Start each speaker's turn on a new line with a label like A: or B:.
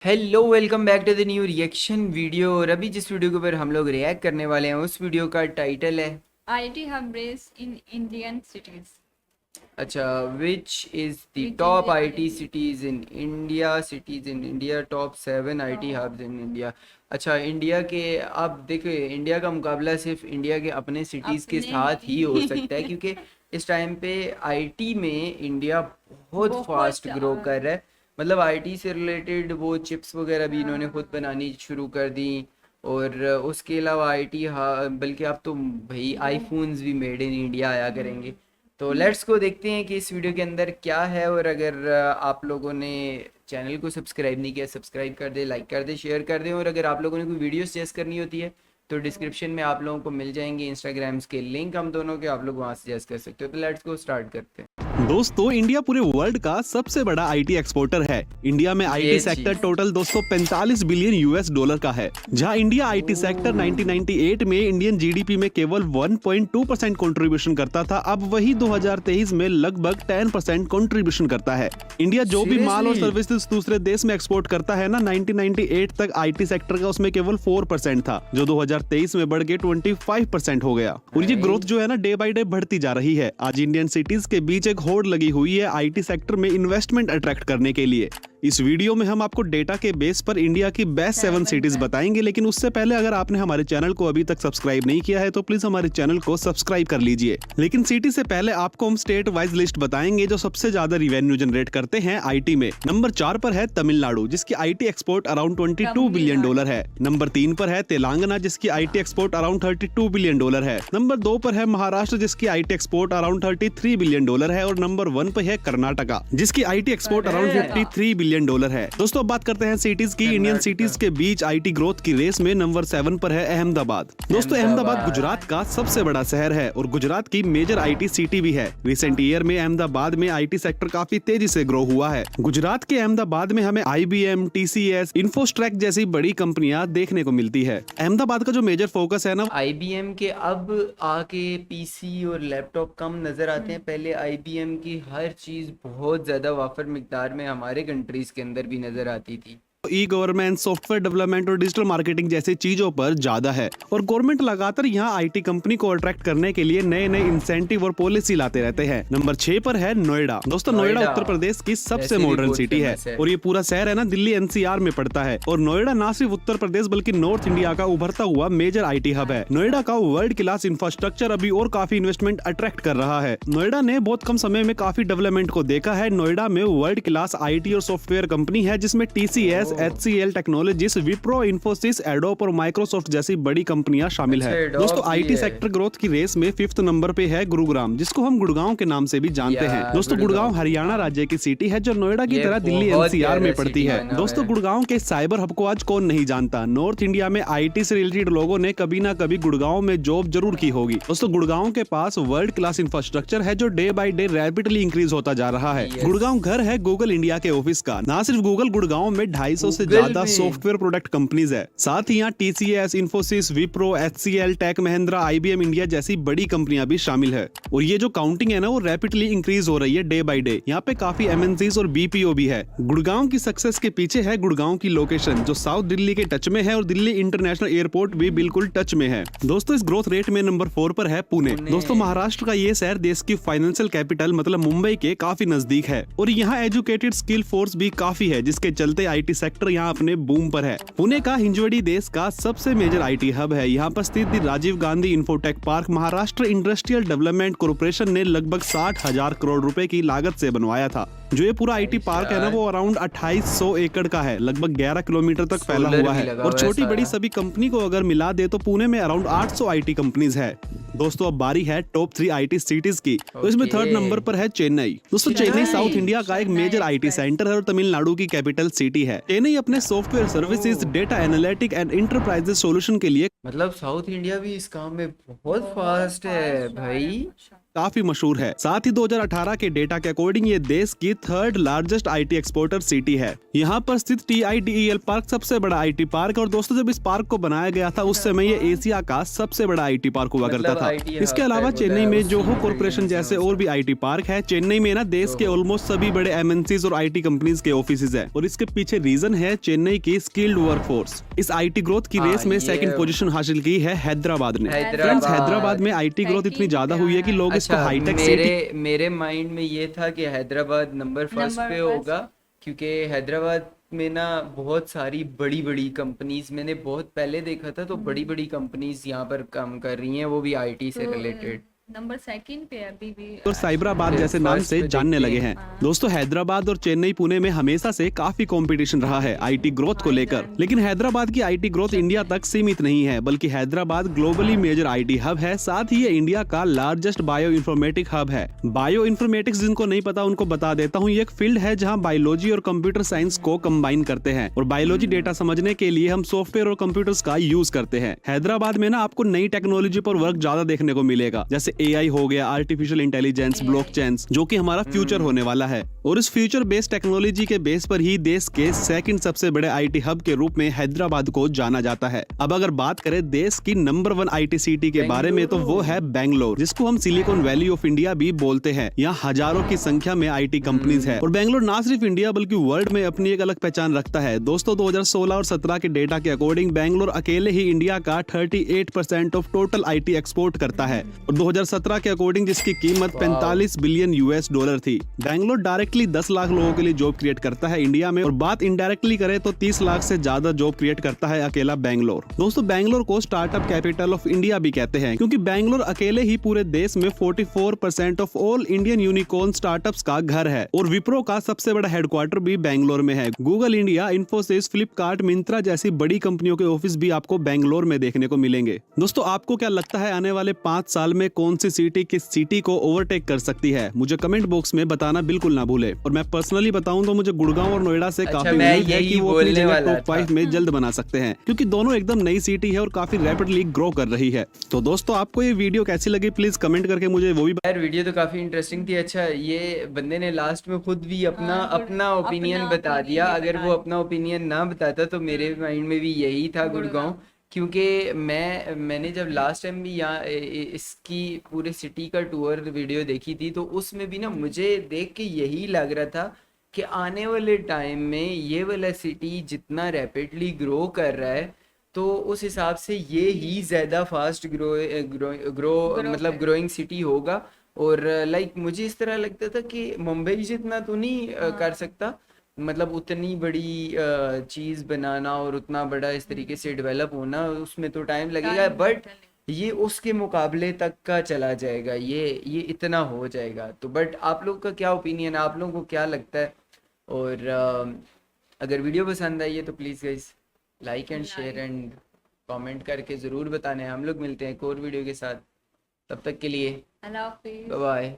A: Hello welcome back to the new reaction video. और अभी जिस वीडियो के ऊपर हम लोग रिएक्ट करने वाले हैं उस वीडियो का टाइटल है
B: IIT hub race in Indian cities.
A: अच्छा, which is the
B: Which is
A: top
B: the
A: IT
B: IIT?
A: Cities in India, top 7 IT hubs in India. अच्छा, इंडिया के, अब देखिए इंडिया का मुकाबला सिर्फ इंडिया के अपने सिटीज़ के
B: अपने
A: साथ ही हो सकता है
B: ही
A: क्योंकि इस टाइम पे आईटी में इंडिया बहुत
B: बहुत
A: फास्ट ग्रो कर रहा है। मतलब आईटी से रिलेटेड वो चिप्स वगैरह भी इन्होंने खुद बनानी शुरू कर दी। और उसके अलावा आईटी, हाँ, बल्कि अब तो भाई आईफोन्स भी मेड इन इंडिया आया करेंगे। तो लेट्स को देखते हैं कि इस वीडियो के अंदर क्या है। और अगर आप लोगों ने चैनल को सब्सक्राइब नहीं किया, सब्सक्राइब कर दे, लाइक कर दे, शेयर कर दें। और अगर आप लोगों ने कोई वीडियो सजेस्ट करनी होती है तो डिस्क्रिप्शन में आप लोगों को मिल जाएंगे इंस्टाग्राम्स के लिंक हम दोनों के, आप लोग वहाँ सजेस्ट कर सकते हो। तो लेट्स को स्टार्ट करते हैं।
C: दोस्तों, इंडिया पूरे वर्ल्ड का सबसे बड़ा आईटी एक्सपोर्टर है। इंडिया में आईटी
A: ये
C: सेक्टर
A: चीज
C: टोटल 245 बिलियन यूएस डॉलर का है। जहां इंडिया आईटी सेक्टर 1998 में इंडियन जीडीपी में केवल 1.2% कंट्रीब्यूशन करता था, अब वही 2023 में लगभग 10% कंट्रीब्यूशन करता है। इंडिया जो भी माल और
A: सीरियसली
C: सर्विसेज दूसरे देश में एक्सपोर्ट करता है ना, 1998 तक आईटी सेक्टर का उसमें केवल 4% था, जो 2023 में बढ़ के 25% हो गया। और ये ग्रोथ जो है ना, डे बाय डे बढ़ती जा रही है। आज इंडियन सिटीज के बीच एक होड़ लगी हुई है आईटी सेक्टर में इन्वेस्टमेंट अट्रैक्ट करने के लिए। इस वीडियो में हम आपको डेटा के बेस पर इंडिया की बेस्ट 7 सिटीज बताएंगे, लेकिन उससे पहले अगर आपने हमारे चैनल को अभी तक सब्सक्राइब नहीं किया है तो प्लीज हमारे चैनल को सब्सक्राइब कर लीजिए। लेकिन सिटी से पहले आपको हम स्टेट वाइज लिस्ट बताएंगे जो सबसे ज्यादा रिवेन्यू जनरेट करते हैं आईटी में। नंबर 4 पर है तमिलनाडु, जिसकी IT export around 22 billion dollar है। नंबर 3 पर है तेलंगाना, जिसकी IT export around 32 billion dollar है। नंबर 2 पर है महाराष्ट्र, जिसकी IT export around 33 billion dollar है। और नंबर 1 पर है कर्नाटका, जिसकी IT export around 53 billion dollar है। दोस्तों, अब बात करते हैं सिटीज की। इंडियन सिटीज के बीच आईटी ग्रोथ की रेस में नंबर 7 पर है अहमदाबाद। दोस्तों, अहमदाबाद गुजरात का सबसे बड़ा शहर है और गुजरात की मेजर आईटी सिटी भी है। रिसेंट ईयर में अहमदाबाद में आईटी सेक्टर काफी तेजी से ग्रो हुआ है। गुजरात के अहमदाबाद में हमें IBM, TCS, इन्फोस्ट्रैक जैसी बड़ी कंपनियां देखने को मिलती है। अहमदाबाद का जो मेजर फोकस है ना,
A: IBM के अब आके पीसी और लैपटॉप कम नज़र आते हैं। पहले IBM की हर चीज़ बहुत ज़्यादा वाफर मिकदार में हमारे कंट्रीज़ के अंदर भी नज़र आती थी।
C: ई गवर्नमेंट, सॉफ्टवेयर डेवलपमेंट और डिजिटल मार्केटिंग जैसी चीजों पर ज्यादा है। और गवर्नमेंट लगातार यहाँ आईटी कंपनी को अट्रैक्ट करने के लिए नए नए इंसेंटिव और पॉलिसी लाते रहते हैं। नंबर 6 पर है नोएडा। दोस्तों, नोएडा उत्तर प्रदेश की सबसे मॉडर्न सिटी है और ये पूरा शहर है ना, दिल्ली NCR में पड़ता है। और नोएडा ना सिर्फ उत्तर प्रदेश बल्कि नॉर्थ इंडिया का उभरता हुआ मेजर आईटी हब है। नोएडा का वर्ल्ड क्लास इंफ्रास्ट्रक्चर अभी और काफी इन्वेस्टमेंट अट्रैक्ट कर रहा है। नोएडा ने बहुत कम समय में काफी डेवलपमेंट को देखा है। नोएडा में वर्ल्ड क्लास आईटी और सॉफ्टवेयर कंपनी है, जिसमें TCS, HCL technologies, Wipro, Infosys, adobe और माइक्रोसॉफ्ट जैसी बड़ी कंपनियां शामिल है। दोस्तों, आईटी सेक्टर ग्रोथ की रेस में 5th नंबर पे है गुरुग्राम, जिसको हम गुड़गांव के नाम से भी जानते हैं। दोस्तों, गुड़गांव हरियाणा राज्य की सिटी है जो नोएडा की तरह दिल्ली NCR में पड़ती है। दोस्तों, गुड़गांव के साइबर हब को आज कौन नहीं जानता। नॉर्थ इंडिया में आईटी से रिलेटेड लोगों ने कभी ना कभी गुड़गांव में जॉब जरूर की होगी। दोस्तों, गुड़गांव के पास वर्ल्ड क्लास इंफ्रास्ट्रक्चर है जो day by day rapidly increase होता जा रहा है। गुड़गांव घर है गूगल इंडिया के ऑफिस का। ना सिर्फ गूगल, गुड़गांव में 250 से ज्यादा सॉफ्टवेयर प्रोडक्ट कंपनीज है। साथ ही यहाँ TCS, Infosys, Wipro, HCL, tech Mahindra, IBM India जैसी बड़ी कंपनियां भी शामिल है। और ये जो काउंटिंग है ना, वो रैपिडली इंक्रीज हो रही है डे बाय डे। यहाँ पे काफी MNCs और BPO भी है। गुड़गांव की सक्सेस के पीछे है गुड़गांव की लोकेशन, जो साउथ दिल्ली के टच में है और दिल्ली इंटरनेशनल एयरपोर्ट भी बिल्कुल टच में है। दोस्तों, इस ग्रोथ रेट में नंबर 4 पर है पुणे। दोस्तों, महाराष्ट्र का ये शहर देश की फाइनेंशियल कैपिटल मतलब मुंबई के काफी नजदीक है और यहाँ एजुकेटेड स्किल फोर्स भी काफी है, जिसके चलते आईटी सेक्टर यहाँ अपने बूम पर है। पुणे का हिंजवड़ी देश का सबसे मेजर आईटी हब है। यहाँ पर स्थित Rajiv Gandhi infotech park Maharashtra industrial development corporation ने लगभग 60,000 करोड़ रुपए की लागत से बनवाया था। जो ये पूरा आईटी पार्क है ना, वो अराउंड 2800 एकड़ का है, लगभग 11 किलोमीटर तक फैला हुआ है। और छोटी बड़ी सभी कंपनी को अगर मिला दे तो पुणे में अराउंड 800 आईटी कंपनीज है। दोस्तों, अब बारी है टॉप 3 आईटी सिटीज की। तो इसमें 3rd नंबर पर है चेन्नई। दोस्तों, चेन्नई साउथ इंडिया का एक मेजर आईटी सेंटर है और तमिलनाडु की कैपिटल सिटी है। चेन्नई अपने software services, data analytic and enterprises solution के लिए,
A: मतलब साउथ इंडिया भी इस काम में बहुत फास्ट है भाई।
C: काफी मशहूर है। साथ ही 2018 के डेटा के अकॉर्डिंग ये देश की 3rd largest IT exporter city है। यहाँ पर स्थित TIDEL पार्क सबसे बड़ा IT पार्क है और दोस्तों जब इस पार्क को बनाया गया था उस समय ये एशिया का सबसे बड़ा IT पार्क हुआ करता
A: मतलब
C: था।
A: IT
C: इसके
A: हब
C: अलावा
A: टाइप
C: चेन्नई
A: होता है,
C: में
A: उसी
C: जोहो
A: में
C: कॉर्पोरेशन
A: बिल्डिंग्स
C: जैसे
A: हैं
C: और भी IT पार्क है। चेन्नई में ना देश के ऑलमोस्ट सभी बड़े MNCs और IT कंपनीज के ऑफिसेज है और इसके पीछे रीजन है चेन्नई की स्किल्ड वर्कफोर्स। इस IT ग्रोथ की रेस में
A: ये
C: सेकंड पोजीशन हासिल की है हैदराबाद ने। फ्रेंड्स
A: हैदराबाद।
C: हैदराबाद में IT ग्रोथ इतनी ज्यादा हुई है कि लोग इसको
A: अच्छा,
C: हाईटेक
A: मेरे
C: सिटी
A: मेरे माइंड में ये था कि हैदराबाद नंबर फर्स्ट
B: नंबर
A: पे
B: फर्स्ट।
A: होगा, क्योंकि हैदराबाद में ना बहुत सारी बड़ी बड़ी कंपनीज, मैंने बहुत पहले देखा था, तो बड़ी बड़ी कंपनीज यहाँ पर काम कर रही हैं, वो भी IT से रिलेटेड।
B: नंबर सेकंड पे अभी भी
C: और साइबराबाद
A: फिर
C: जैसे नाम
A: फर्स्ट
C: से
A: पे
C: जानने
A: देखते
C: लगे
A: हैं।
C: हैं। दोस्तों हैदराबाद और चेन्नई पुणे में हमेशा से काफी कंपटीशन रहा है IT ग्रोथ को लेकर, लेकिन हैदराबाद की IT ग्रोथ इंडिया तक सीमित नहीं है, बल्कि Hyderabad globally major IT hub है। साथ ही ये इंडिया का लार्जेस्ट बायो इन्फॉर्मेटिक हब है। बायो इन्फॉर्मेटिक्स जिनको नहीं पता उनको बता देता हूँ, ये एक फील्ड है जहाँ बायोलॉजी और कंप्यूटर साइंस को कंबाइन करते हैं और बायोलॉजी डेटा समझने के लिए हम सॉफ्टवेयर और कंप्यूटर्स का यूज करते हैं। हैदराबाद में ना आपको नई टेक्नोलॉजी पर वर्क ज्यादा देखने को मिलेगा, जैसे AI हो गया, आर्टिफिशियल इंटेलिजेंस, ब्लॉकचेन, जो कि हमारा फ्यूचर होने वाला है। और इस फ्यूचर बेस्ड टेक्नोलॉजी के बेस पर ही देश के सेकंड सबसे बड़े IT हब के रूप में हैदराबाद को जाना जाता है। अब अगर बात करें देश की नंबर 1 IT सिटी के बारे में, तो वो है बेंगलोर, जिसको हम सिलिकॉन वैली ऑफ इंडिया भी बोलते हैं। यहाँ हजारों की संख्या में IT कंपनीज है और बेंगलोर ना सिर्फ इंडिया बल्कि वर्ल्ड में अपनी एक अलग पहचान रखता है। दोस्तों 2016 और 17 के डेटा के अकॉर्डिंग बेंगलोर अकेले ही इंडिया का 38% ऑफ टोटल IT एक्सपोर्ट करता है और 2017 के अकॉर्डिंग जिसकी कीमत 45 बिलियन US डॉलर थी। बेंगलोर डायरेक्टली 10 लाख लोगों के लिए जॉब क्रिएट करता है इंडिया में और बात इनडायरेक्टली करें तो 30 लाख से ज्यादा जॉब क्रिएट करता है अकेला बेंगलोर। दोस्तों बेंगलोर को स्टार्टअप कैपिटल ऑफ इंडिया भी कहते हैं, क्योंकि बेंगलोर अकेले ही पूरे देश में 44% of all Indian unicorn startups का घर है और विप्रो का सबसे बड़ा हेडक्वार्टर भी बेंगलोर में है। गूगल इंडिया, इन्फोसिस, फ्लिपकार्ट, मिंत्रा जैसी बड़ी कंपनियों के ऑफिस भी आपको बेंगलोर में देखने को मिलेंगे। दोस्तों आपको क्या लगता है आने वाले 5 साल में कौन सी सिटी किस सिटी को ओवरटेक कर सकती है? मुझे कमेंट बॉक्स में बताना बिल्कुल ना भूले। और मैं पर्सनली बताऊं तो मुझे गुड़गांव और नोएडा से काफी
A: मैं
C: उम्मीद है
A: यही
C: कि वो अपनी
A: बोलने
C: जगह
A: वाला
C: टॉप 5 में जल्द बना सकते हैं, क्योंकि दोनों एकदम नई सिटी है और काफी रैपिडली ग्रो कर रही है। तो दोस्तों आपको ये वीडियो कैसी लगी प्लीज कमेंट करके मुझे वो भी
A: यार वीडियो तो काफी इंटरेस्टिंग थी। अच्छा, ये बंदे ने लास्ट में खुद भी अपना अपना ओपिनियन बता दिया। अगर वो अपना ओपिनियन ना बताता तो मेरे माइंड में भी यही था गुड़गांव, क्योंकि मैंने जब लास्ट टाइम भी यहाँ इसकी पूरे सिटी का टूर वीडियो देखी थी, तो उसमें भी ना मुझे देख के यही लग रहा था कि आने वाले टाइम में ये वाला सिटी जितना रैपिडली ग्रो कर रहा है, तो उस हिसाब से ये ही ज़्यादा फास्ट ग्रो मतलब ग्रोइंग सिटी होगा। और लाइक मुझे इस तरह लगता था कि मुंबई जितना तो नहीं कर सकता, मतलब उतनी बड़ी चीज़ बनाना और उतना बड़ा इस तरीके से डेवलप होना, उसमें तो टाइम लगेगा, बट ये उसके मुकाबले तक का चला जाएगा, ये इतना हो जाएगा। तो बट आप लोग का क्या ओपिनियन है, आप लोगों को क्या लगता है? और अगर वीडियो पसंद आई है तो please guys like and share and comment करके ज़रूर बताना है। हम लोग मिलते हैं एक और वीडियो के साथ, तब तक के लिए
B: अल्लाह हाफिज।
A: Bye bye.